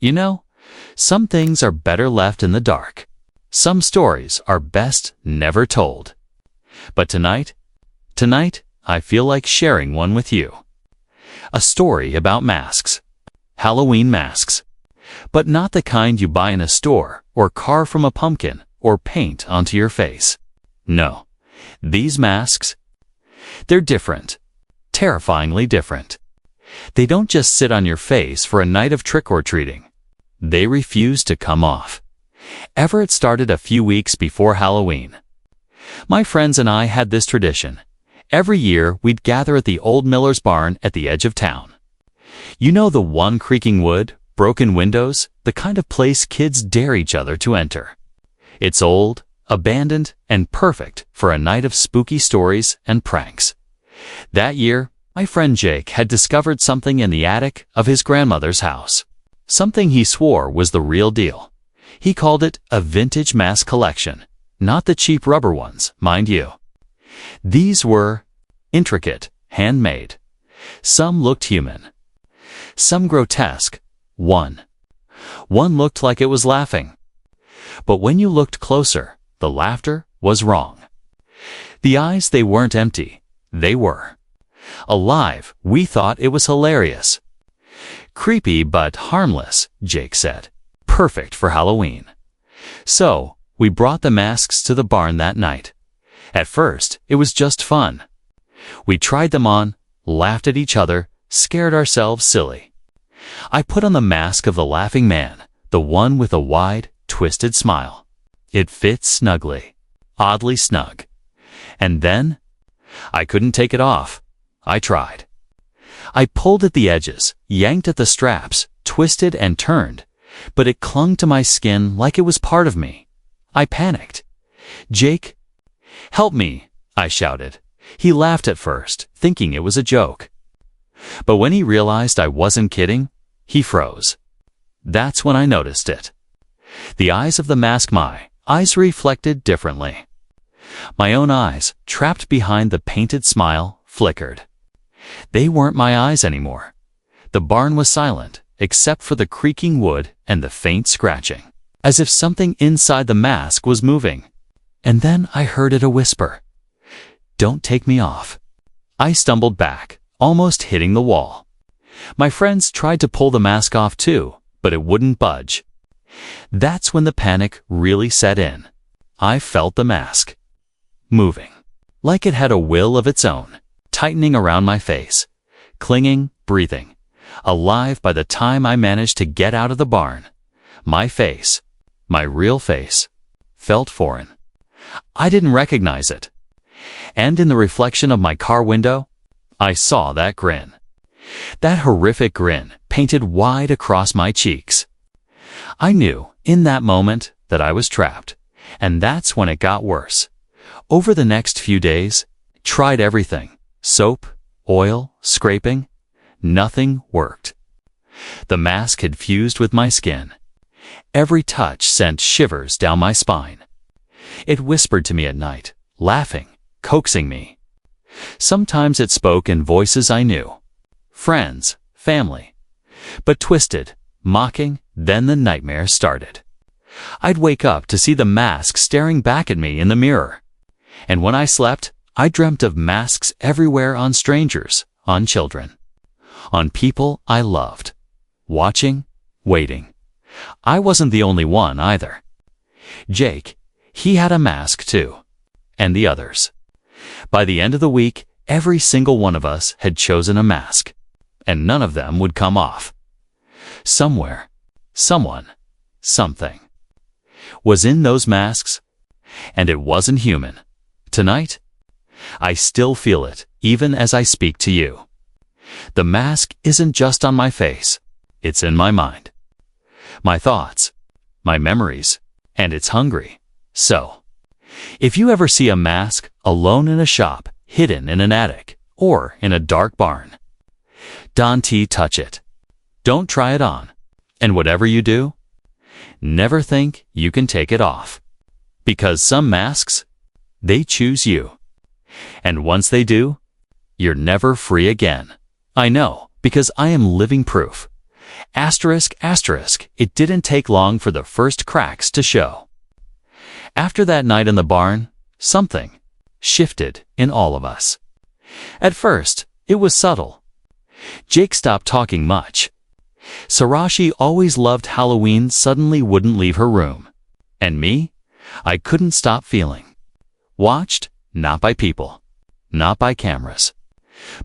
You know, some things are better left in the dark. Some stories are best never told. But tonight, I feel like sharing one with you. A story about masks. Halloween masks. But not the kind you buy in a store or carve from a pumpkin or paint onto your face. No, these masks, they're different. Terrifyingly different. They don't just sit on your face for a night of trick-or-treating. They refuse to come off. Everett started a few weeks before Halloween. My friends and I had this tradition. Every year, we'd gather at the old miller's barn at the edge of town. You know, the one creaking wood, broken windows, the kind of place kids dare each other to enter. It's old, abandoned, and perfect for a night of spooky stories and pranks. That year, my friend Jake had discovered something in the attic of his grandmother's house. Something he swore was the real deal. He called it a vintage mask collection, not the cheap rubber ones, mind you. These were intricate, handmade. Some looked human. Some grotesque. One looked like it was laughing. But when you looked closer, the laughter was wrong. The eyes, they weren't empty. They were alive. We thought it was hilarious. Creepy but harmless, Jake said. Perfect for Halloween. So, we brought the masks to the barn that night. At first, it was just fun. We tried them on, laughed at each other, scared ourselves silly. I put on the mask of the laughing man, the one with a wide, twisted smile. It fit snugly, oddly snug. And then, I couldn't take it off. I tried. I pulled at the edges, yanked at the straps, twisted and turned, but it clung to my skin like it was part of me. I panicked. "Jake, help me," I shouted. He laughed at first, thinking it was a joke. But when he realized I wasn't kidding, he froze. That's when I noticed it. The eyes of the mask, my eyes reflected differently. My own eyes, trapped behind the painted smile, flickered. They weren't my eyes anymore. The barn was silent, except for the creaking wood and the faint scratching, as if something inside the mask was moving. And then I heard it a whisper. "Don't take me off." I stumbled back, almost hitting the wall. My friends tried to pull the mask off too, but it wouldn't budge. That's when the panic really set in. I felt the mask moving, like it had a will of its own, tightening around my face, clinging, breathing, alive. By the time I managed to get out of the barn, my face, my real face, felt foreign. I didn't recognize it. And in the reflection of my car window, I saw that grin. That horrific grin painted wide across my cheeks. I knew, in that moment, that I was trapped. And that's when it got worse. Over the next few days, I tried everything. Soap, oil, scraping. Nothing worked. The mask had fused with my skin. Every touch sent shivers down my spine. It whispered to me at night, laughing, coaxing me. Sometimes it spoke in voices I knew. Friends, family. But twisted, mocking, then the nightmare started. I'd wake up to see the mask staring back at me in the mirror. And when I slept, I dreamt of masks everywhere, on strangers, on children, on people I loved. Watching, waiting. I wasn't the only one either. Jake, he had a mask too. And the others. By the end of the week, every single one of us had chosen a mask. And none of them would come off. Somewhere, someone, something was in those masks, and it wasn't human. Tonight, I still feel it, even as I speak to you. The mask isn't just on my face, it's in my mind. My thoughts, my memories, and it's hungry. So, if you ever see a mask alone in a shop, hidden in an attic, or in a dark barn, don't touch it. Don't try it on. And whatever you do, never think you can take it off. Because some masks, they choose you. And once they do, you're never free again. I know, because I am living proof. Asterisk, asterisk, it didn't take long for the first cracks to show. After that night in the barn, something shifted in all of us. At first, it was subtle. Jake stopped talking much. Sarashi always loved Halloween, suddenly wouldn't leave her room. And me? I couldn't stop feeling watched, not by people, not by cameras,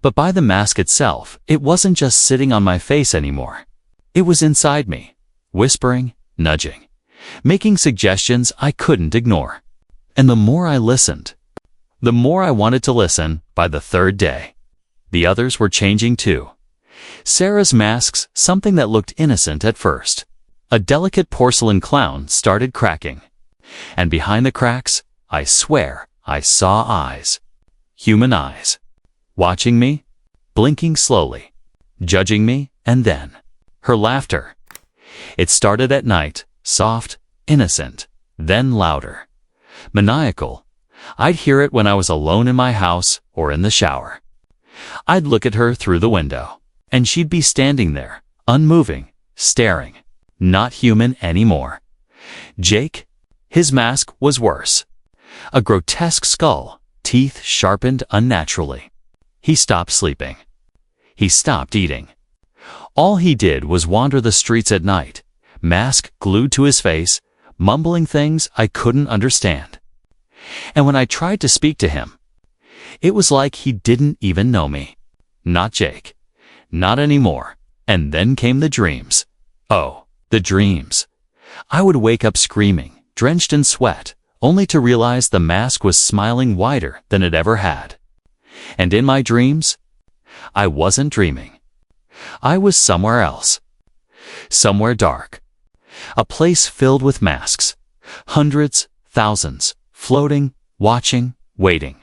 but by the mask itself. It wasn't just sitting on my face anymore. It was inside me, whispering, nudging, making suggestions I couldn't ignore. And the more I listened, the more I wanted to listen. By the third day, the others were changing too. Sarah's masks, something that looked innocent at first, a delicate porcelain clown, started cracking. And behind the cracks, I swear, I saw eyes. Human eyes. Watching me, blinking slowly, judging me, and then her laughter. It started at night, soft, innocent, then louder, maniacal. I'd hear it when I was alone in my house or in the shower. I'd look at her through the window, and she'd be standing there, unmoving, staring, not human anymore. Jake, his mask was worse. A grotesque skull, teeth sharpened unnaturally. He stopped sleeping. He stopped eating. All he did was wander the streets at night, mask glued to his face, mumbling things I couldn't understand. And when I tried to speak to him, it was like he didn't even know me. Not Jake. Not anymore. And then came the dreams. Oh, the dreams. I would wake up screaming, drenched in sweat, only to realize the mask was smiling wider than it ever had. And in my dreams, I wasn't dreaming. I was somewhere else. Somewhere dark. A place filled with masks. Hundreds, thousands, floating, watching, waiting,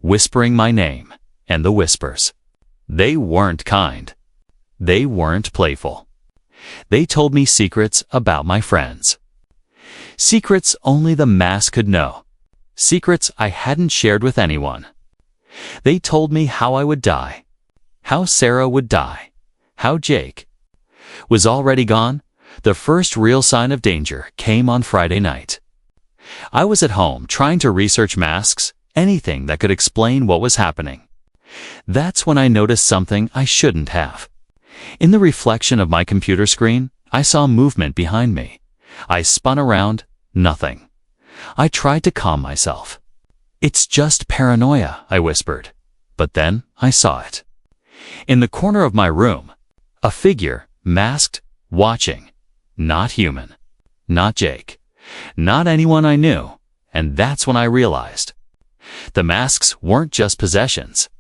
whispering my name, and the whispers. They weren't kind. They weren't playful. They told me secrets about my friends. Secrets only the mask could know. Secrets I hadn't shared with anyone. They told me how I would die, how Sarah would die, how Jake was already gone. The first real sign of danger came on Friday night. I was at home trying to research masks, anything that could explain what was happening. That's when I noticed something I shouldn't have. In the reflection of my computer screen, I saw movement behind me. I spun around, nothing. I tried to calm myself. It's just paranoia, I whispered. But then I saw it. In the corner of my room, a figure, masked, watching. Not human. Not Jake. Not anyone I knew. And that's when I realized. The masks weren't just possessions.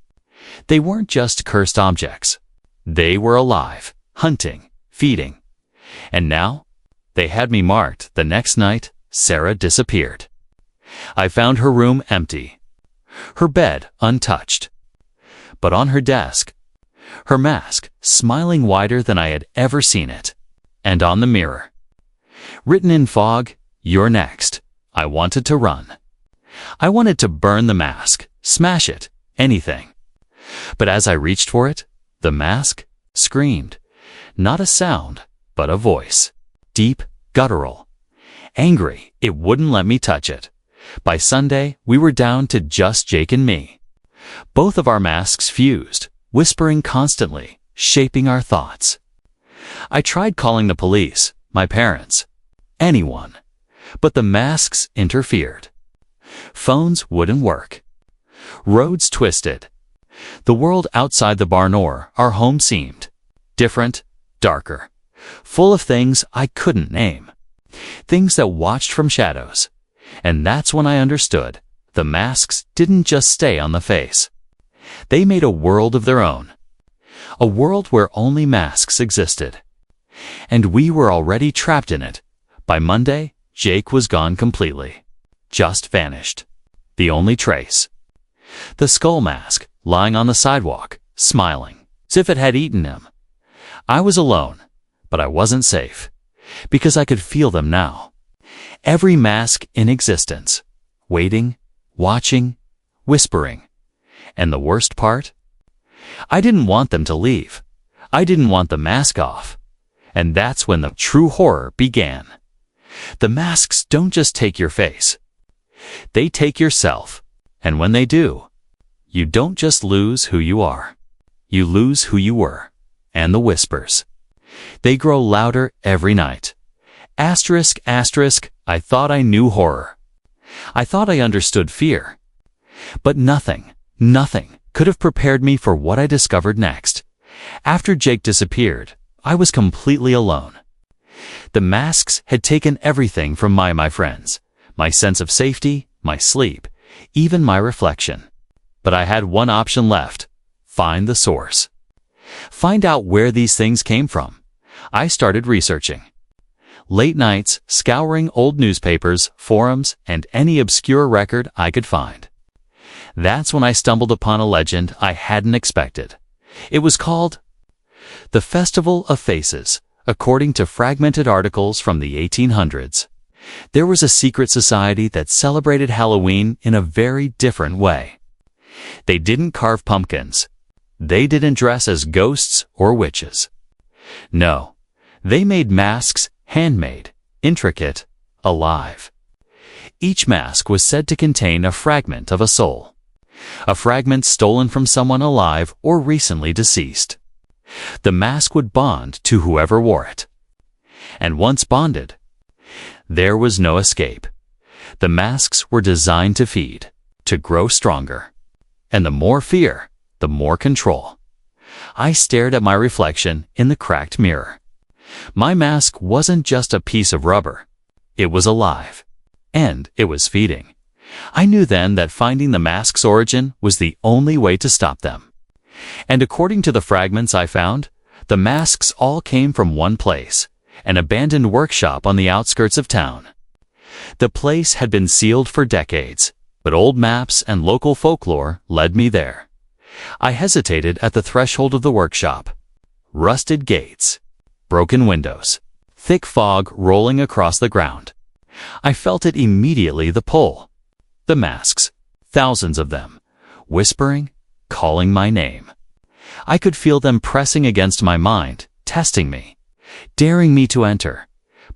They weren't just cursed objects. They were alive, hunting, feeding. And now, they had me marked. The next night, Sarah disappeared. I found her room empty. Her bed untouched. But on her desk, her mask smiling wider than I had ever seen it. And on the mirror, written in fog, "You're next." I wanted to run. I wanted to burn the mask, smash it, anything. But as I reached for it, the mask screamed. Not a sound, but a voice. Deep, guttural, angry. It wouldn't let me touch it. By Sunday, we were down to just Jake and me. Both of our masks fused, whispering constantly, shaping our thoughts. I tried calling the police, my parents, anyone. But the masks interfered. Phones wouldn't work. Roads twisted. The world outside the barn or our home seemed different, darker, full of things I couldn't name. Things that watched from shadows. And that's when I understood. The masks didn't just stay on the face. They made a world of their own. A world where only masks existed. And we were already trapped in it. By Monday, Jake was gone completely. Just vanished. The only trace. The skull mask, lying on the sidewalk, smiling, as if it had eaten him. I was alone, but I wasn't safe, because I could feel them now. Every mask in existence, waiting, watching, whispering. And the worst part? I didn't want them to leave. I didn't want the mask off. And that's when the true horror began. The masks don't just take your face. They take yourself. And when they do, you don't just lose who you are. You lose who you were. And the whispers. They grow louder every night. Asterisk, asterisk, I thought I knew horror. I thought I understood fear. But nothing could have prepared me for what I discovered next. After Jake disappeared, I was completely alone. The masks had taken everything from my friends, my sense of safety, my sleep, even my reflection. But I had one option left: find the source. Find out where these things came from. I started researching. Late nights, scouring old newspapers, forums, and any obscure record I could find. That's when I stumbled upon a legend I hadn't expected. It was called the Festival of Faces. According to fragmented articles from the 1800s, there was a secret society that celebrated Halloween in a very different way. They didn't carve pumpkins. They didn't dress as ghosts or witches. No, they made masks, handmade, intricate, alive. Each mask was said to contain a fragment of a soul. A fragment stolen from someone alive or recently deceased. The mask would bond to whoever wore it. And once bonded, there was no escape. The masks were designed to feed, to grow stronger. And the more fear, the more control. I stared at my reflection in the cracked mirror. My mask wasn't just a piece of rubber. It was alive. And it was feeding. I knew then that finding the mask's origin was the only way to stop them. And according to the fragments I found, the masks all came from one place, an abandoned workshop on the outskirts of town. The place had been sealed for decades, but old maps and local folklore led me there. I hesitated at the threshold of the workshop. Rusted gates, broken windows, thick fog rolling across the ground. I felt it immediately, the pull. The masks, thousands of them, whispering, calling my name. I could feel them pressing against my mind, testing me, daring me to enter.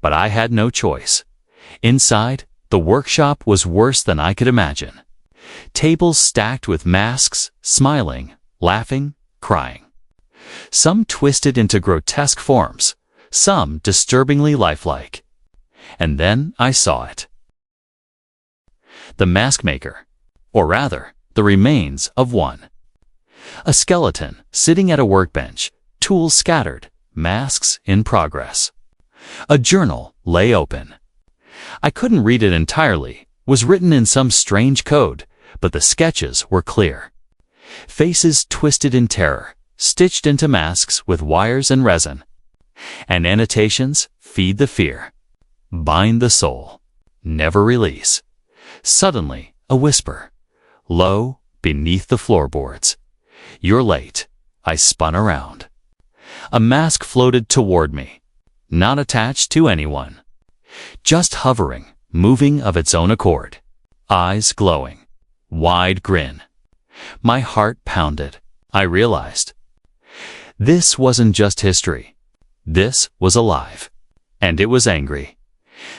But I had no choice. Inside, the workshop was worse than I could imagine. Tables stacked with masks, smiling, laughing, crying. Some twisted into grotesque forms, some disturbingly lifelike. And then I saw it. The mask maker, or rather, the remains of one. A skeleton sitting at a workbench, tools scattered, masks in progress. A journal lay open. I couldn't read it entirely, was written in some strange code, but the sketches were clear. Faces twisted in terror, stitched into masks with wires and resin. And annotations: feed the fear, bind the soul, never release. Suddenly, a whisper, low, beneath the floorboards. You're late. I spun around. A mask floated toward me, not attached to anyone. Just hovering, moving of its own accord. Eyes glowing. Wide grin. My heart pounded. I realized. This wasn't just history. This was alive. And it was angry.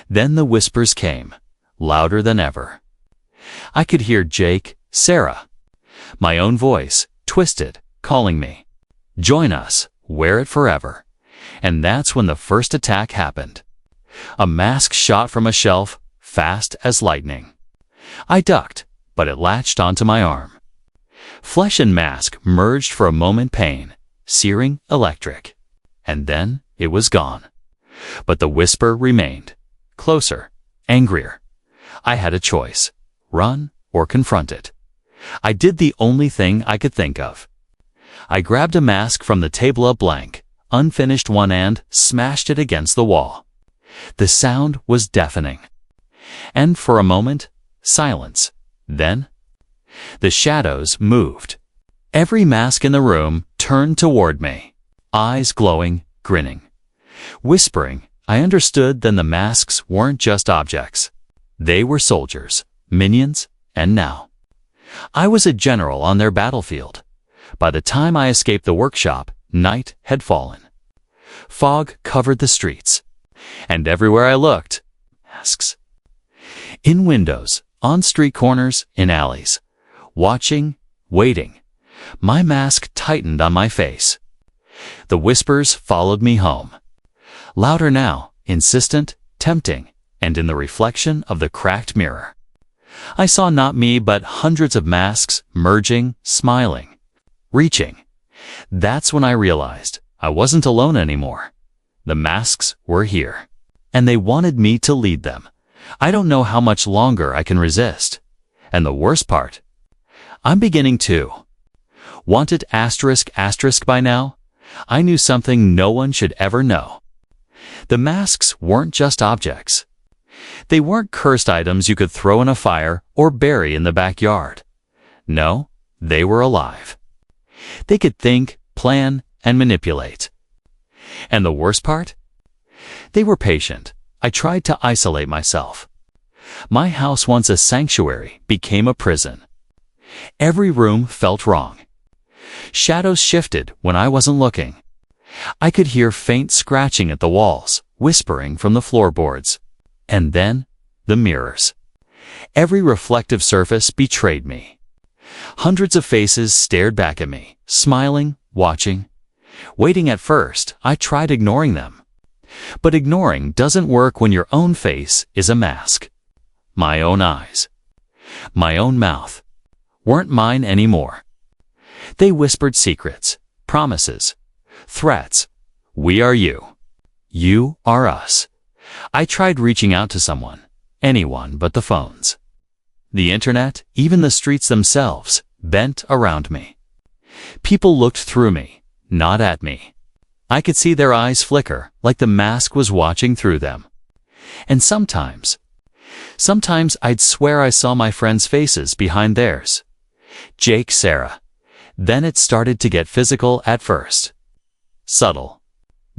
Then the whispers came, louder than ever. I could hear Jake, Sarah. My own voice, twisted, calling me. Join us, wear it forever. And that's when the first attack happened. A mask shot from a shelf, fast as lightning. I ducked, but it latched onto my arm. Flesh and mask merged for a moment, pain, searing, electric. And then it was gone. But the whisper remained. Closer, angrier. I had a choice. Run or confront it. I did the only thing I could think of. I grabbed a mask from the table, a blank, unfinished one, and smashed it against the wall. The sound was deafening. And for a moment, silence. Then, the shadows moved. Every mask in the room turned toward me, eyes glowing, grinning. Whispering, I understood then the masks weren't just objects. They were soldiers, minions, and now I was a general on their battlefield. By the time I escaped the workshop, night had fallen. Fog covered the streets, and everywhere I looked, masks. In windows, on street corners, in alleys. Watching, waiting. My mask tightened on my face. The whispers followed me home. Louder now, insistent, tempting, and in the reflection of the cracked mirror. I saw not me but hundreds of masks merging, smiling, reaching. That's when I realized I wasn't alone anymore. The masks were here, and they wanted me to lead them. I don't know how much longer I can resist. And the worst part, I'm beginning to. Want it asterisk by now? I knew something no one should ever know. The masks weren't just objects. They weren't cursed items you could throw in a fire or bury in the backyard. No, they were alive. They could think, plan, and manipulate. And the worst part? They were patient. I tried to isolate myself. My house, once a sanctuary, became a prison. Every room felt wrong. Shadows shifted when I wasn't looking. I could hear faint scratching at the walls, whispering from the floorboards. And then, the mirrors. Every reflective surface betrayed me. Hundreds of faces stared back at me, smiling, watching. Waiting at first, I tried ignoring them. But ignoring doesn't work when your own face is a mask. My own eyes, my own mouth, weren't mine anymore. They whispered secrets, promises, threats. We are you. You are us. I tried reaching out to someone, anyone but the phones. The internet, even the streets themselves, bent around me. People looked through me, not at me. I could see their eyes flicker, like the mask was watching through them. And sometimes I'd swear I saw my friends' faces behind theirs. Jake, Sarah. Then it started to get physical at first. Subtle.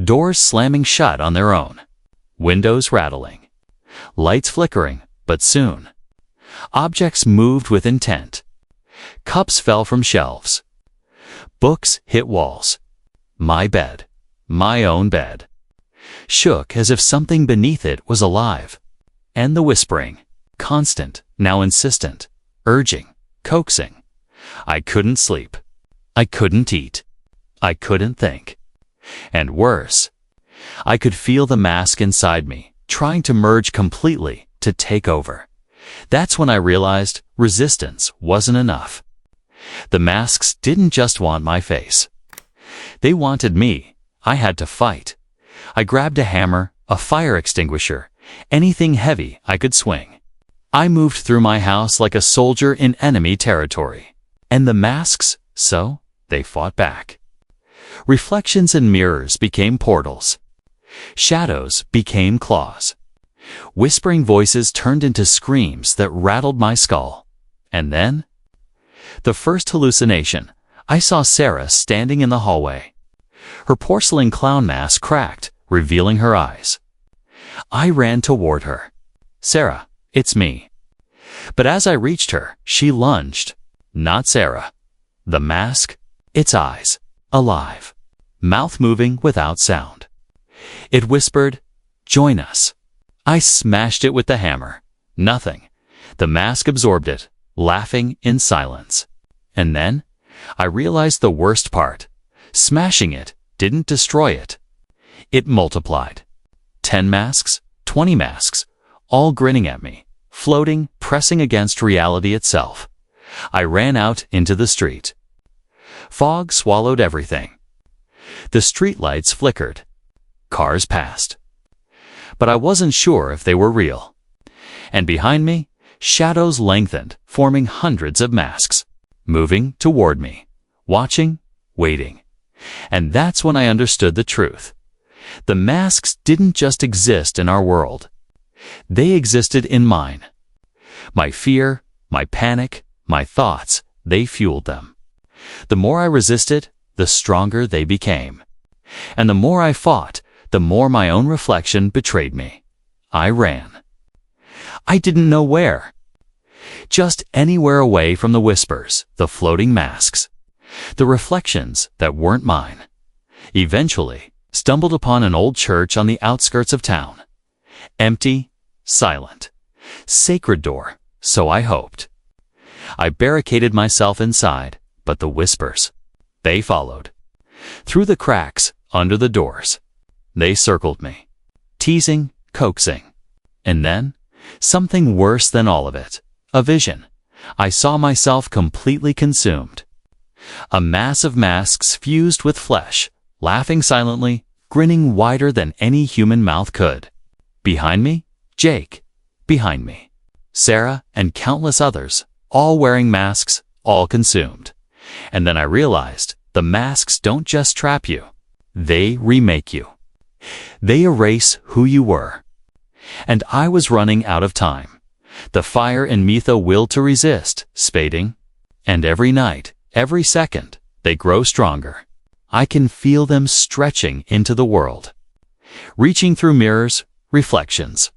Doors slamming shut on their own. Windows rattling. Lights flickering, but soon. Objects moved with intent. Cups fell from shelves. Books hit walls. My bed, my own bed, shook as if something beneath it was alive. And the whispering, constant, now insistent, urging, coaxing. I couldn't sleep. I couldn't eat. I couldn't think. And worse, I could feel the mask inside me, trying to merge completely, to take over. That's when I realized resistance wasn't enough. The masks didn't just want my face. They wanted me. I had to fight. I grabbed a hammer, a fire extinguisher, anything heavy I could swing. I moved through my house like a soldier in enemy territory. And the masks, so they fought back. Reflections and mirrors became portals. Shadows became claws. Whispering voices turned into screams that rattled my skull. And then, the first hallucination, I saw Sarah standing in the hallway. Her porcelain clown mask cracked, revealing her eyes. I ran toward her. Sarah, it's me. But as I reached her, she lunged. Not Sarah. The mask, its eyes, alive, mouth moving without sound. It whispered, "Join us." I smashed it with the hammer. Nothing. The mask absorbed it, laughing in silence. And then, I realized the worst part. Smashing it didn't destroy it. It multiplied. 10 masks, 20 masks, all grinning at me, floating, pressing against reality itself. I ran out into the street. Fog swallowed everything. The streetlights flickered. Cars passed. But I wasn't sure if they were real. And behind me, shadows lengthened, forming hundreds of masks, moving toward me, watching, waiting. And that's when I understood the truth. The masks didn't just exist in our world. They existed in mine. My fear, my panic, my thoughts, they fueled them. The more I resisted, the stronger they became. And the more I fought, the more my own reflection betrayed me. I ran. I didn't know where. Just anywhere away from the whispers, the floating masks, the reflections that weren't mine. Eventually, stumbled upon an old church on the outskirts of town. Empty, silent, sacred door, so I hoped. I barricaded myself inside, but the whispers, they followed. Through the cracks, under the doors. They circled me, teasing, coaxing. And then, something worse than all of it, a vision. I saw myself completely consumed. A mass of masks fused with flesh, laughing silently, grinning wider than any human mouth could. Behind me, Jake. Behind me, Sarah and countless others, all wearing masks, all consumed. And then I realized the masks don't just trap you. They remake you. They erase who you were. And I was running out of time. The fire in me the will to resist, spading. And every night, every second, they grow stronger. I can feel them stretching into the world. Reaching through mirrors, reflections,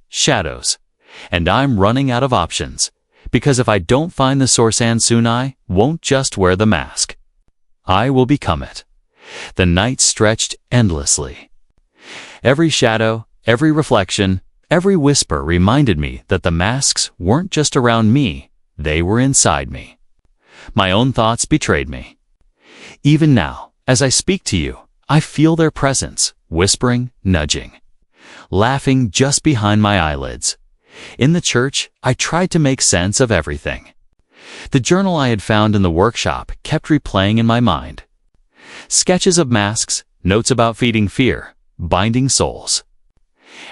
shadows. And I'm running out of options. Because if I don't find the source soon, I won't just wear the mask. I will become it. The night stretched endlessly. Every shadow, every reflection, every whisper reminded me that the masks weren't just around me, they were inside me. My own thoughts betrayed me. Even now, as I speak to you, I feel their presence, whispering, nudging, laughing just behind my eyelids. In the church, I tried to make sense of everything. The journal I had found in the workshop kept replaying in my mind. Sketches of masks, notes about feeding fear, binding souls.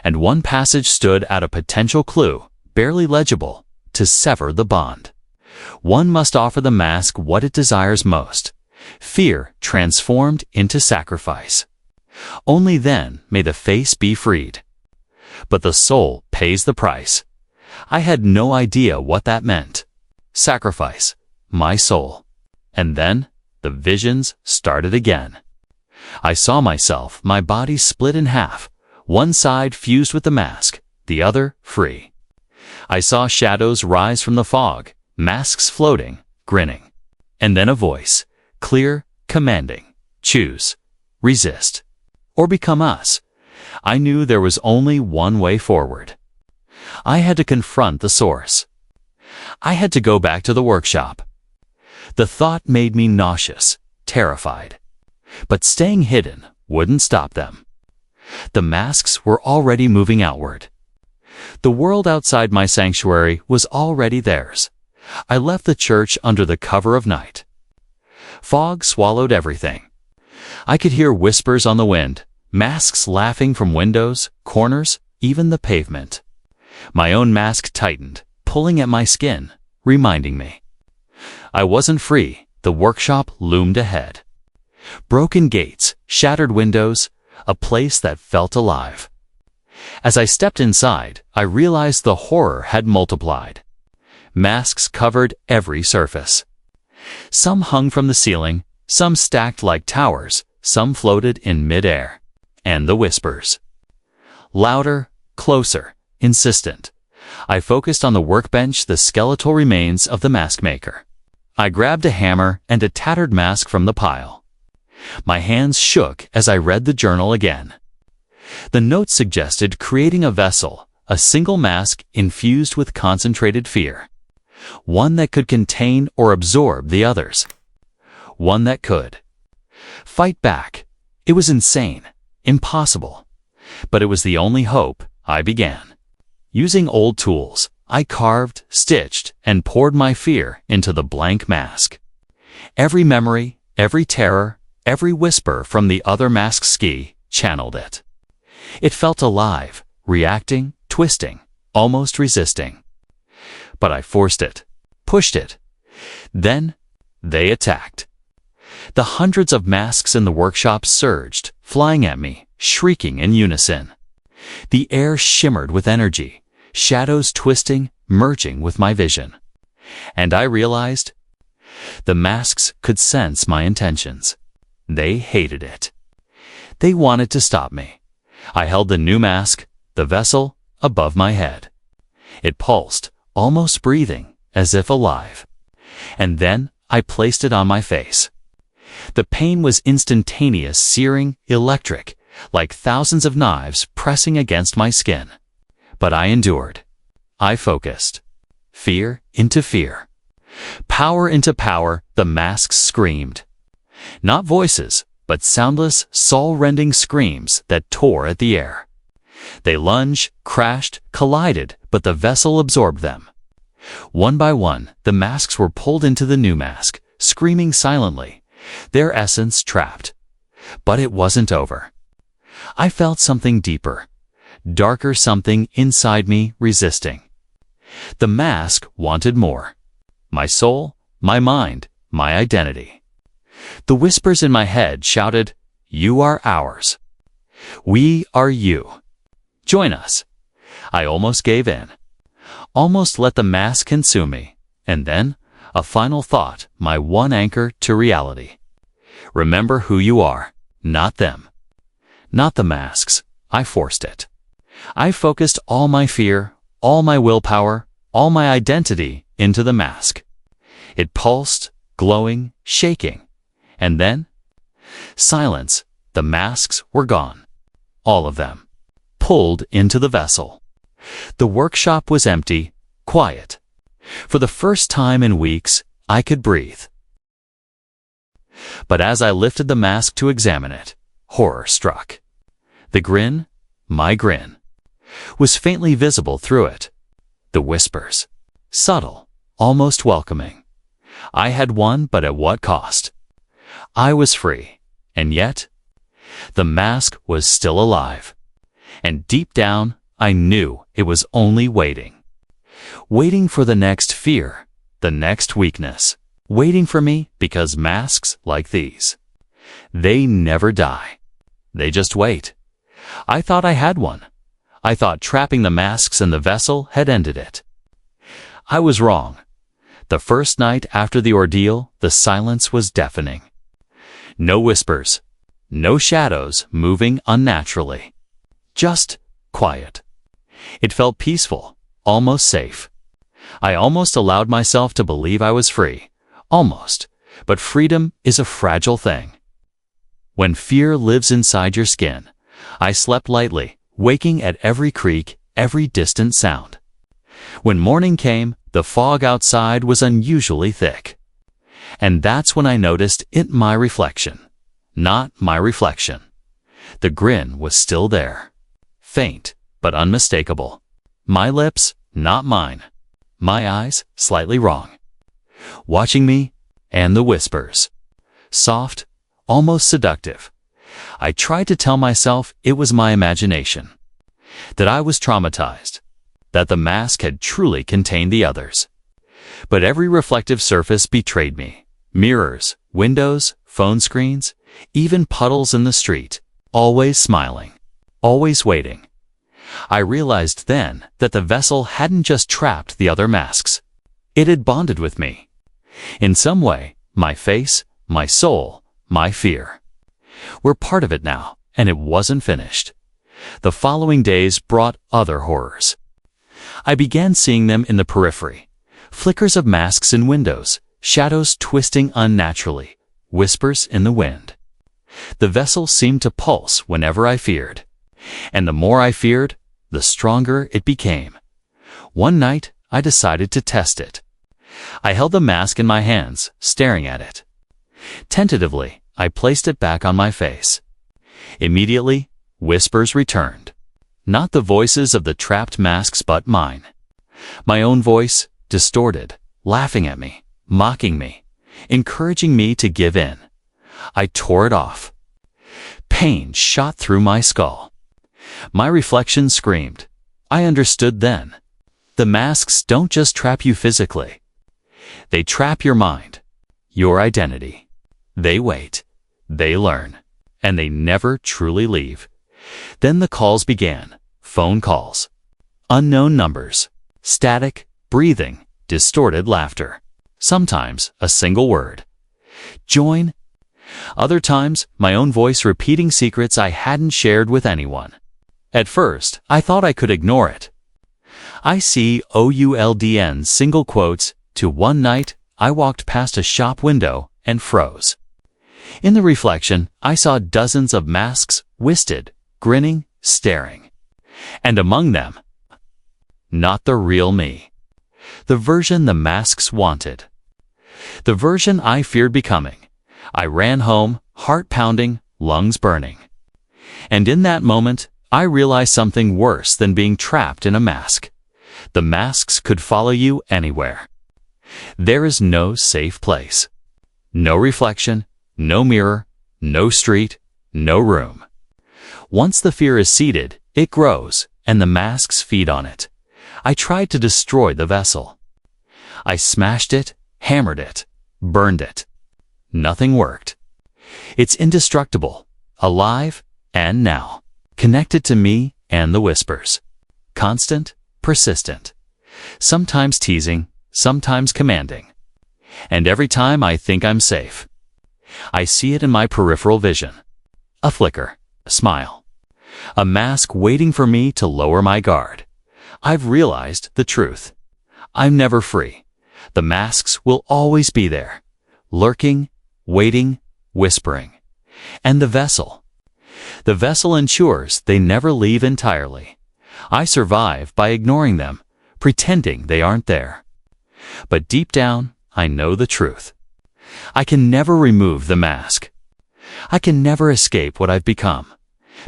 And one passage stood at a potential clue, barely legible, to sever the bond. One must offer the mask what it desires most, fear transformed into sacrifice. Only then may the face be freed. But the soul pays the price. I had no idea what that meant. Sacrifice, my soul. And then, the visions started again. I saw myself, my body split in half, one side fused with the mask, the other free. I saw shadows rise from the fog, masks floating, grinning. And then a voice, clear, commanding, choose, resist, or become us. I knew there was only one way forward. I had to confront the source. I had to go back to the workshop. The thought made me nauseous, terrified. But staying hidden wouldn't stop them. The masks were already moving outward. The world outside my sanctuary was already theirs. I left the church under the cover of night. Fog swallowed everything. I could hear whispers on the wind, masks laughing from windows, corners, even the pavement. My own mask tightened, pulling at my skin, reminding me. I wasn't free. The workshop loomed ahead. Broken gates, shattered windows, a place that felt alive. As I stepped inside, I realized the horror had multiplied. Masks covered every surface. Some hung from the ceiling, some stacked like towers, some floated in midair. And the whispers. Louder, closer, insistent. I focused on the workbench, the skeletal remains of the mask maker. I grabbed a hammer and a tattered mask from the pile. My hands shook as I read the journal again. The notes suggested creating a vessel, a single mask infused with concentrated fear. One that could contain or absorb the others. One that could fight back. It was insane. Impossible. But it was the only hope. I began. Using old tools, I carved, stitched, and poured my fear into the blank mask. Every memory, every terror, every whisper from the other mask ski channeled it. It felt alive, reacting, twisting, almost resisting. But I forced it, pushed it. Then, they attacked. The hundreds of masks in the workshop surged, flying at me, shrieking in unison. The air shimmered with energy, shadows twisting, merging with my vision. And I realized the masks could sense my intentions. They hated it. They wanted to stop me. I held the new mask, the vessel, above my head. It pulsed, almost breathing, as if alive. And then I placed it on my face. The pain was instantaneous, searing, electric, like thousands of knives pressing against my skin. But I endured. I focused. Fear into fear. Power into power, the masks screamed. Not voices, but soundless, soul-rending screams that tore at the air. They lunged, crashed, collided, but the vessel absorbed them. One by one, the masks were pulled into the new mask, screaming silently, their essence trapped. But it wasn't over. I felt something deeper, darker, something inside me resisting. The mask wanted more. My soul, my mind, my identity. The whispers in my head shouted, "You are ours. We are you. Join us." I almost gave in. Almost let the mask consume me. And then, a final thought, my one anchor to reality. Remember who you are, not them. Not the masks. I forced it. I focused all my fear, all my willpower, all my identity into the mask. It pulsed, glowing, shaking. And then? Silence. The masks were gone. All of them. Pulled into the vessel. The workshop was empty, quiet. For the first time in weeks, I could breathe. But as I lifted the mask to examine it, horror struck. The grin, my grin, was faintly visible through it. The whispers, subtle, almost welcoming. I had won, but at what cost? I was free, and yet, the mask was still alive. And deep down, I knew it was only waiting. Waiting for the next fear, the next weakness. Waiting for me because masks like these, they never die. They just wait. I thought I had one. I thought trapping the masks in the vessel had ended it. I was wrong. The first night after the ordeal, the silence was deafening. No whispers, no shadows moving unnaturally. Just quiet. It felt peaceful, almost safe. I almost allowed myself to believe I was free. Almost. But freedom is a fragile thing. When fear lives inside your skin, I slept lightly, waking at every creak, every distant sound. When morning came, the fog outside was unusually thick. And that's when I noticed it, my reflection. Not my reflection. The grin was still there. Faint, but unmistakable. My lips, not mine. My eyes, slightly wrong. Watching me, and the whispers. Soft, almost seductive. I tried to tell myself it was my imagination. That I was traumatized. That the mask had truly contained the others. But every reflective surface betrayed me. Mirrors, windows, phone screens, even puddles in the street. Always smiling. Always waiting. I realized then that the vessel hadn't just trapped the other masks. It had bonded with me. In some way, my face, my soul, my fear were part of it now, and it wasn't finished. The following days brought other horrors. I began seeing them in the periphery. Flickers of masks in windows, shadows twisting unnaturally, whispers in the wind. The vessel seemed to pulse whenever I feared. And the more I feared, the stronger it became. One night, I decided to test it. I held the mask in my hands, staring at it. Tentatively, I placed it back on my face. Immediately, whispers returned. Not the voices of the trapped masks but mine. My own voice, distorted, laughing at me, mocking me, encouraging me to give in. I tore it off. Pain shot through my skull. My reflection screamed. I understood then. The masks don't just trap you physically. They trap your mind, your identity. They wait, they learn, and they never truly leave. Then the calls began, phone calls. Unknown numbers, static, breathing, distorted laughter. Sometimes a single word. Join. Other times, my own voice repeating secrets I hadn't shared with anyone. At first, I thought I could ignore it. ICOULDN single quotes, to one night, I walked past a shop window and froze. In the reflection, I saw dozens of masks, twisted, grinning, staring. And among them, not the real me. The version the masks wanted. The version I feared becoming. I ran home, heart pounding, lungs burning. And in that moment, I realized something worse than being trapped in a mask. The masks could follow you anywhere. There is no safe place. No reflection, no mirror, no street, no room. Once the fear is seated, it grows, and the masks feed on it. I tried to destroy the vessel. I smashed it, hammered it, burned it. Nothing worked. It's indestructible, alive, and now, connected to me and the whispers. Constant, persistent. Sometimes teasing, sometimes commanding. And every time I think I'm safe, I see it in my peripheral vision. A flicker, a smile. A mask waiting for me to lower my guard. I've realized the truth. I'm never free. The masks will always be there, lurking, waiting, whispering. And the vessel ensures they never leave entirely. I survive by ignoring them, pretending they aren't there. But deep down, I know the truth. I can never remove the mask. I can never escape what I've become.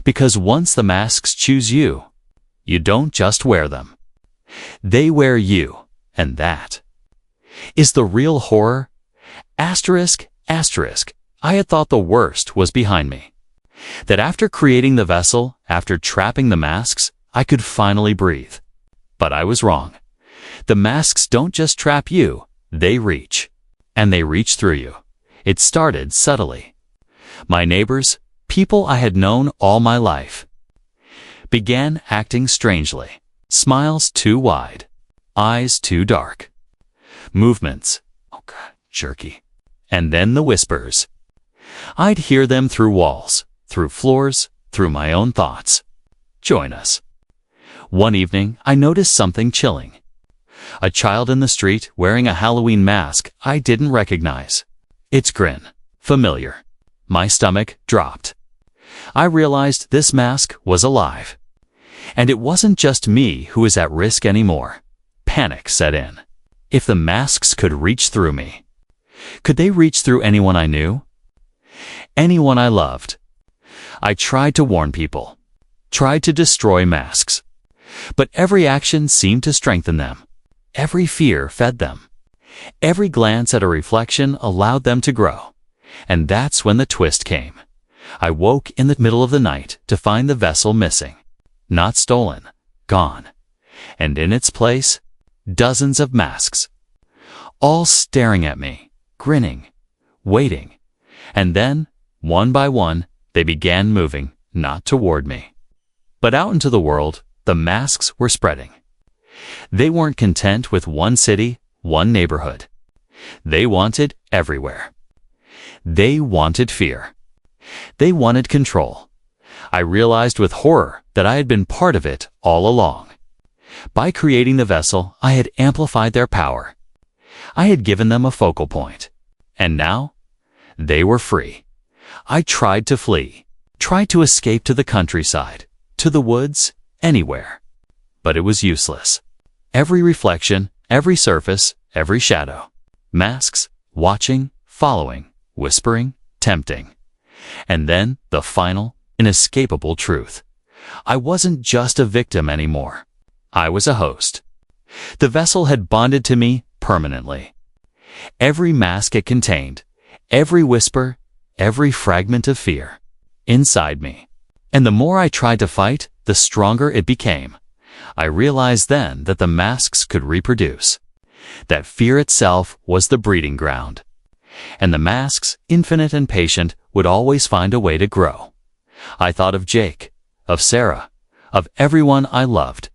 Because once the masks choose you, you don't just wear them. They wear you, and that is the real horror. Asterisk, asterisk. I had thought the worst was behind me. That after creating the vessel, after trapping the masks, I could finally breathe. But I was wrong. The masks don't just trap you, they reach. And they reach through you. It started subtly. My neighbors, people I had known all my life, began acting strangely. Smiles too wide, eyes too dark. Movements, jerky. And then the whispers. I'd hear them through walls, through floors, through my own thoughts. Join us. One evening, I noticed something chilling. A child in the street wearing a Halloween mask I didn't recognize. Its grin, familiar. My stomach dropped. I realized this mask was alive. And it wasn't just me who was at risk anymore. Panic set in. If the masks could reach through me, could they reach through anyone I knew? Anyone I loved? I tried to warn people, tried to destroy masks. But every action seemed to strengthen them. Every fear fed them. Every glance at a reflection allowed them to grow. And that's when the twist came. I woke in the middle of the night to find the vessel missing. Not stolen, gone. And in its place, dozens of masks. All staring at me, grinning, waiting. And then, one by one, they began moving, not toward me, but out into the world. The masks were spreading. They weren't content with one city, one neighborhood. They wanted everywhere. They wanted fear. They wanted control. I realized with horror that I had been part of it all along. By creating the vessel, I had amplified their power. I had given them a focal point. And now, they were free. I tried to flee, tried to escape to the countryside, to the woods, anywhere. But it was useless. Every reflection, every surface, every shadow. Masks, watching, following, whispering, tempting. And then the final, inescapable truth. I wasn't just a victim anymore. I was a host. The vessel had bonded to me permanently. Every mask it contained, every whisper, every fragment of fear, inside me. And the more I tried to fight, the stronger it became. I realized then that the masks could reproduce. That fear itself was the breeding ground. And the masks, infinite and patient, would always find a way to grow. I thought of Jake, of Sarah, of everyone I loved.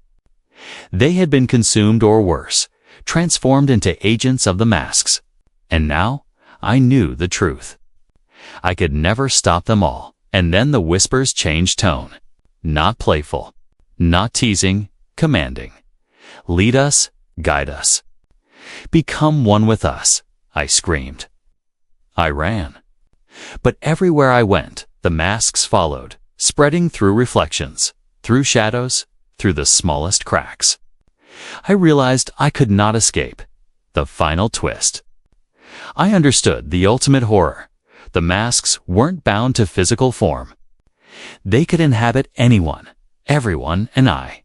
They had been consumed or worse, transformed into agents of the masks. And now, I knew the truth. I could never stop them all. And then the whispers changed tone. Not playful, not teasing, commanding. Lead us, guide us. Become one with us, I screamed. I ran. But everywhere I went, the masks followed, spreading through reflections, through shadows, through the smallest cracks. I realized I could not escape. The final twist. I understood the ultimate horror. The masks weren't bound to physical form. They could inhabit anyone, everyone, and I.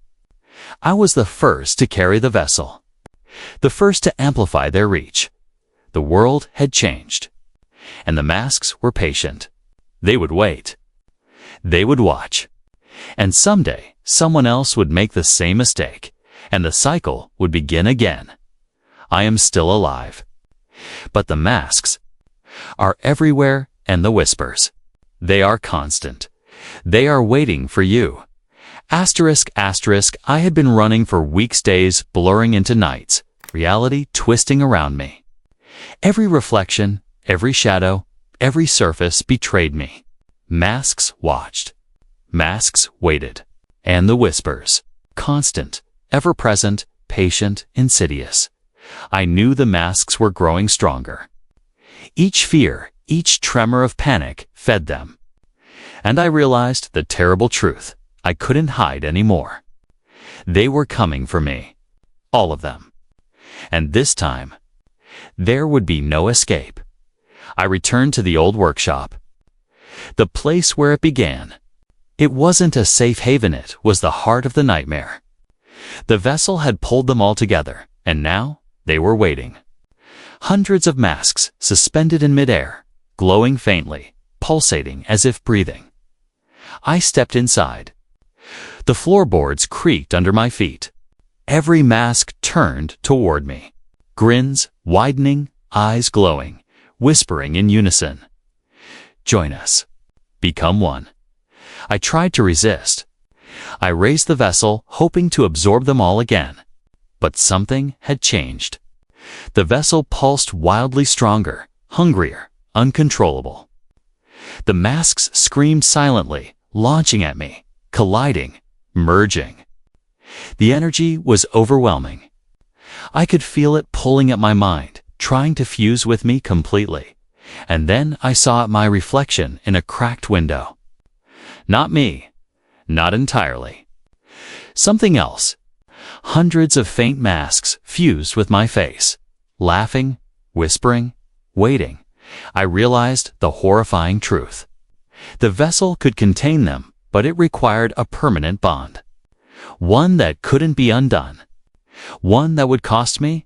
I was the first to carry the vessel, the first to amplify their reach. The world had changed, and the masks were patient. They would wait. They would watch. And someday, someone else would make the same mistake, and the cycle would begin again. I am still alive. But the masks are everywhere, and the whispers. They are constant. They are waiting for you. Asterisk, asterisk, I had been running for weeks, days, blurring into nights, reality twisting around me. Every reflection, every shadow, every surface betrayed me. Masks watched. Masks waited. And the whispers, constant, ever-present, patient, insidious. I knew the masks were growing stronger. Each fear, each tremor of panic fed them. And I realized the terrible truth. I couldn't hide anymore. They were coming for me. All of them. And this time, there would be no escape. I returned to the old workshop. The place where it began. It wasn't a safe haven, it was the heart of the nightmare. The vessel had pulled them all together, and now they were waiting. Hundreds of masks suspended in midair, glowing faintly, pulsating as if breathing. I stepped inside. The floorboards creaked under my feet. Every mask turned toward me. Grins widening, eyes glowing, whispering in unison. Join us. Become one. I tried to resist. I raised the vessel, hoping to absorb them all again. But something had changed. The vessel pulsed wildly stronger, hungrier, uncontrollable. The masks screamed silently, launching at me, colliding, merging. The energy was overwhelming. I could feel it pulling at my mind, trying to fuse with me completely. And then I saw my reflection in a cracked window. Not me. Not entirely. Something else. Hundreds of faint masks fused with my face. Laughing, whispering, waiting. I realized the horrifying truth. The vessel could contain them, but it required a permanent bond. One that couldn't be undone. One that would cost me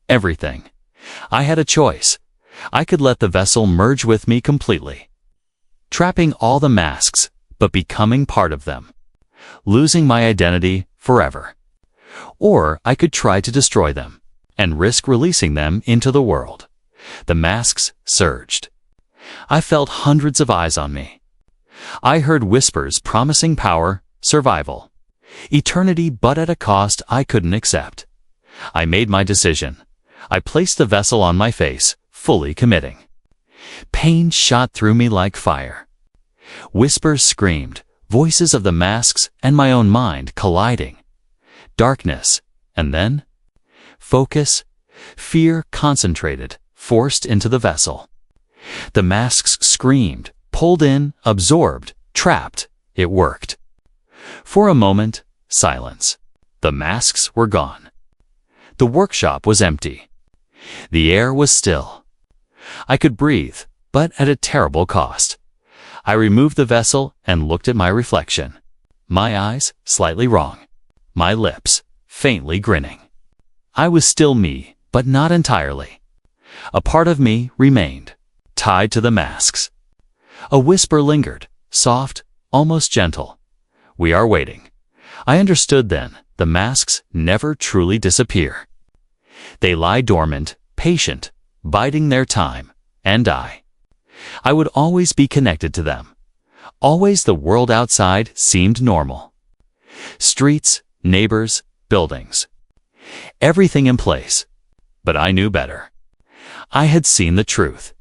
everything. I had a choice. I could let the vessel merge with me completely, trapping all the masks, but becoming part of them, losing my identity forever. Or I could try to destroy them and risk releasing them into the world. The masks surged. I felt hundreds of eyes on me. I heard whispers promising power, survival, eternity, but at a cost I couldn't accept. I made my decision. I placed the vessel on my face, fully committing. Pain shot through me like fire. Whispers screamed, voices of the masks and my own mind colliding. Darkness, and then focus, fear concentrated, forced into the vessel. The masks screamed, pulled in, absorbed, trapped. It worked. For a moment, silence. The masks were gone. The workshop was empty. The air was still. I could breathe, but at a terrible cost. I removed the vessel and looked at my reflection. My eyes slightly wrong. My lips faintly grinning. I was still me, but not entirely. A part of me remained, tied to the masks. A whisper lingered, soft, almost gentle. We are waiting. I understood then, the masks never truly disappear. They lie dormant, patient, biding their time, and I would always be connected to them. Always the world outside seemed normal. Streets, neighbors, buildings. Everything in place. But I knew better. I had seen the truth.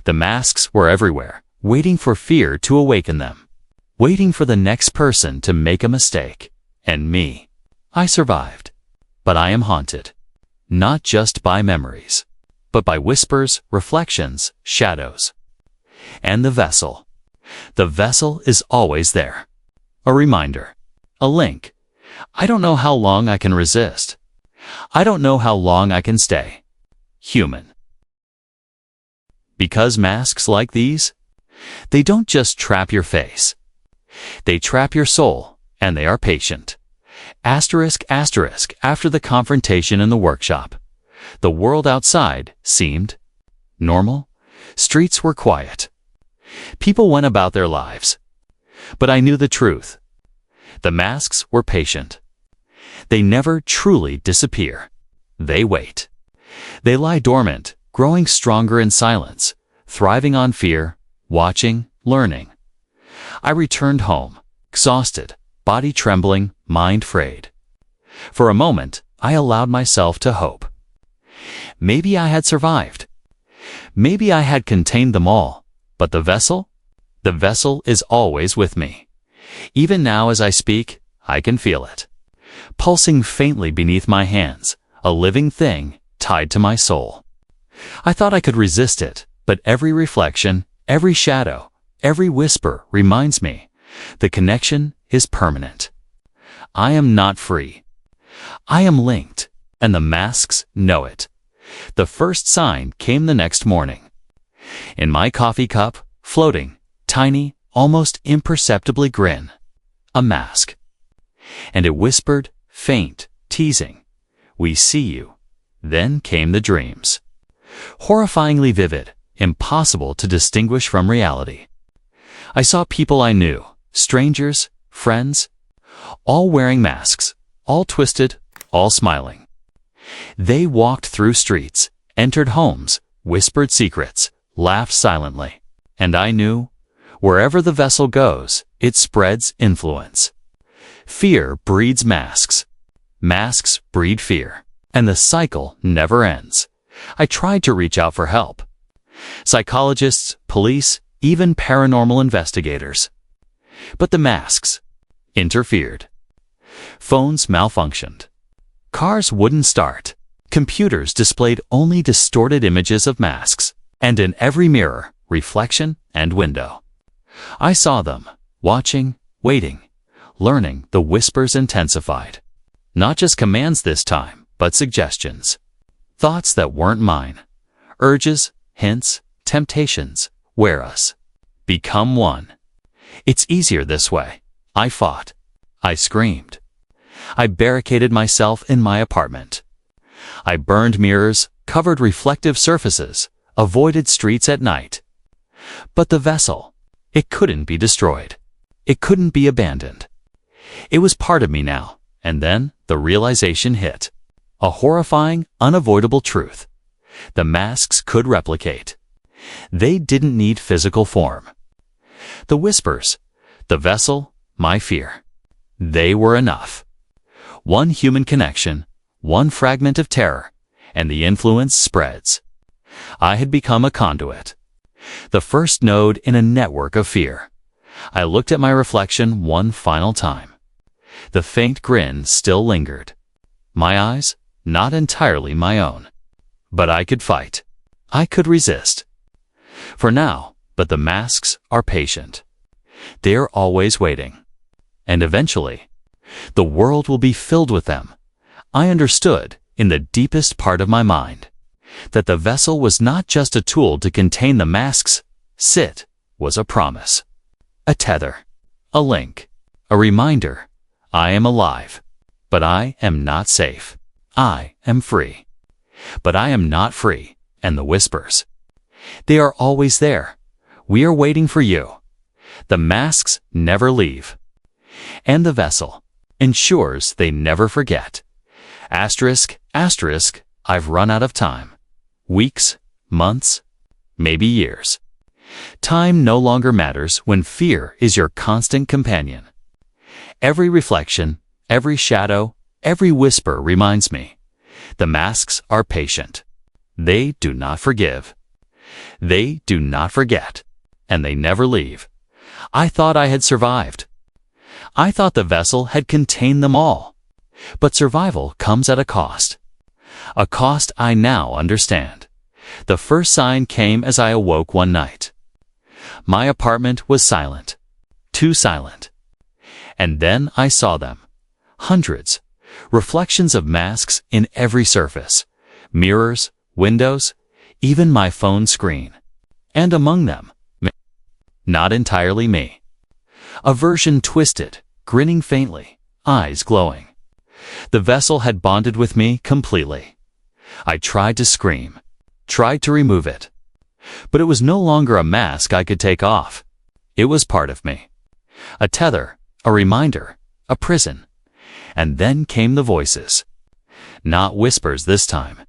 The masks were everywhere, waiting for fear to awaken them. Waiting for the next person to make a mistake. And me. I survived. But I am haunted. Not just by memories, but by whispers, reflections, shadows. And the vessel. The vessel is always there. A reminder. A link. I don't know how long I can resist. I don't know how long I can stay human. Because masks like these, they don't just trap your face. They trap your soul, and they are patient. Asterisk, asterisk, after the confrontation in the workshop, the world outside seemed normal. Streets were quiet. People went about their lives. But I knew the truth. The masks were patient. They never truly disappear. They wait. They lie dormant, growing stronger in silence, thriving on fear, watching, learning. I returned home, exhausted, body trembling, mind frayed. For a moment, I allowed myself to hope. Maybe I had survived. Maybe I had contained them all, but the vessel is always with me. Even now as I speak, I can feel it. Pulsing faintly beneath my hands, a living thing tied to my soul. I thought I could resist it, but every reflection, every shadow, every whisper reminds me the connection is permanent. I am not free. I am linked, and the masks know it. The first sign came the next morning. In my coffee cup, floating, tiny, almost imperceptibly grin. A mask. And it whispered, faint, teasing, "We see you." Then came the dreams. Horrifyingly vivid, impossible to distinguish from reality. I saw people I knew, strangers, friends, all wearing masks, all twisted, all smiling. They walked through streets, entered homes, whispered secrets, laughed silently. And I knew, wherever the vessel goes, it spreads influence. Fear breeds masks. Masks breed fear. And the cycle never ends. I tried to reach out for help. Psychologists, police, even paranormal investigators. But the masks interfered. Phones malfunctioned. Cars wouldn't start. Computers displayed only distorted images of masks. And in every mirror, reflection and window. I saw them, watching, waiting, learning. The whispers intensified. Not just commands this time, but suggestions. Thoughts that weren't mine. Urges, hints, temptations. Wear us. Become one. It's easier this way. I fought. I screamed. I barricaded myself in my apartment. I burned mirrors, covered reflective surfaces, avoided streets at night. But the vessel, it couldn't be destroyed. It couldn't be abandoned. It was part of me now, and then the realization hit. A horrifying, unavoidable truth. The masks could replicate. They didn't need physical form. The whispers, the vessel, my fear. They were enough. One human connection, one fragment of terror, and the influence spreads. I had become a conduit. The first node in a network of fear. I looked at my reflection one final time. The faint grin still lingered. My eyes, not entirely my own. But I could fight. I could resist. For now, but the masks are patient. They're always waiting. And eventually, the world will be filled with them. I understood, in the deepest part of my mind, that the vessel was not just a tool to contain the masks. It was a promise. A tether. A link. A reminder. I am alive. But I am not safe. I am free. But I am not free. And the whispers. They are always there. We are waiting for you. The masks never leave. And the vessel ensures they never forget. Asterisk, asterisk, I've run out of time. Weeks, months, maybe years. Time no longer matters when fear is your constant companion. Every reflection, every shadow, every whisper reminds me. The masks are patient. They do not forgive. They do not forget. And they never leave. I thought I had survived. I thought the vessel had contained them all. But survival comes at a cost. A cost I now understand. The first sign came as I awoke one night. My apartment was silent. Too silent. And then I saw them. Hundreds. Reflections of masks in every surface. Mirrors, windows, even my phone screen. And among them, me. Not entirely me. A version twisted, grinning faintly, eyes glowing. The vessel had bonded with me completely. I tried to scream, tried to remove it. But it was no longer a mask I could take off. It was part of me. A tether, a reminder, a prison. And then came the voices. Not whispers this time.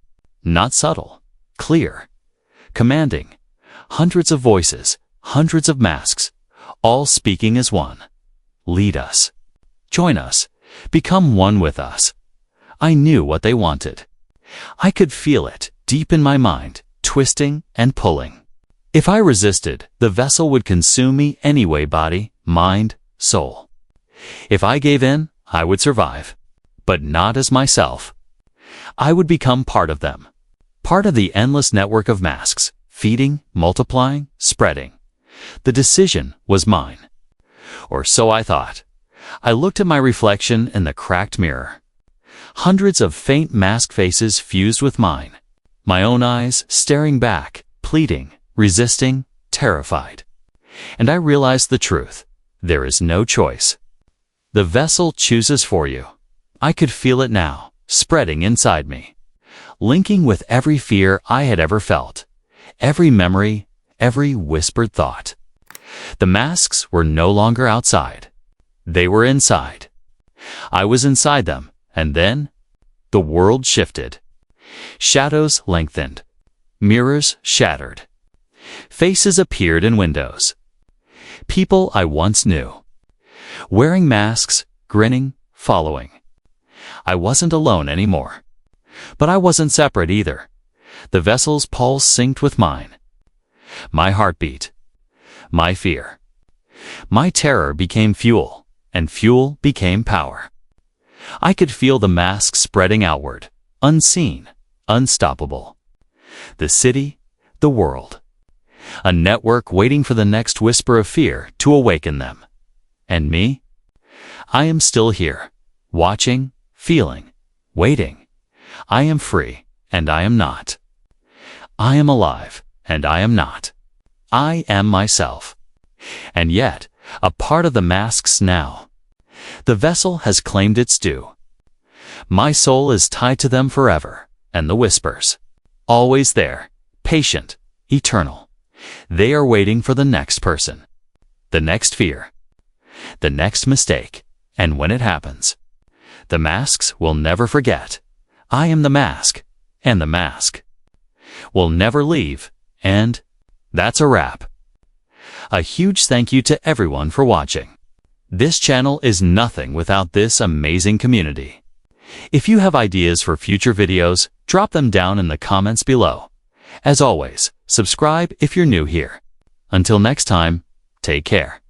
Not subtle. Clear. Commanding. Hundreds of voices, hundreds of masks, all speaking as one. Lead us. Join us. Become one with us. I knew what they wanted. I could feel it deep in my mind, twisting and pulling. If I resisted, the vessel would consume me anyway, body, mind, soul. If I gave in, I would survive, but not as myself. I would become part of them, part of the endless network of masks, feeding, multiplying, spreading. The decision was mine. Or so I thought. I looked at my reflection in the cracked mirror. Hundreds of faint masked faces fused with mine. My own eyes staring back, pleading, resisting, terrified. And I realized the truth. There is no choice. The vessel chooses for you. I could feel it now, spreading inside me, linking with every fear I had ever felt, every memory, every whispered thought. The masks were no longer outside. They were inside. I was inside them, and then the world shifted. Shadows lengthened. Mirrors shattered. Faces appeared in windows. People I once knew. Wearing masks, grinning, following. I wasn't alone anymore. But I wasn't separate either. The vessel's pulse synced with mine. My heartbeat. My fear. My terror became fuel, and fuel became power. I could feel the masks spreading outward, unseen, unstoppable. The city, the world. A network waiting for the next whisper of fear to awaken them. And me? I am still here, watching, feeling, waiting. I am free, and I am not. I am alive, and I am not. I am myself. And yet, a part of the masks now. The vessel has claimed its due. My soul is tied to them forever, and the whispers. Always there, patient, eternal. They are waiting for the next person, the next fear, the next mistake, and when it happens, the masks will never forget. I am the mask, and the mask will never leave, and that's a wrap. A huge thank you to everyone for watching. This channel is nothing without this amazing community. If you have ideas for future videos, drop them down in the comments below. As always, subscribe if you're new here. Until next time, take care.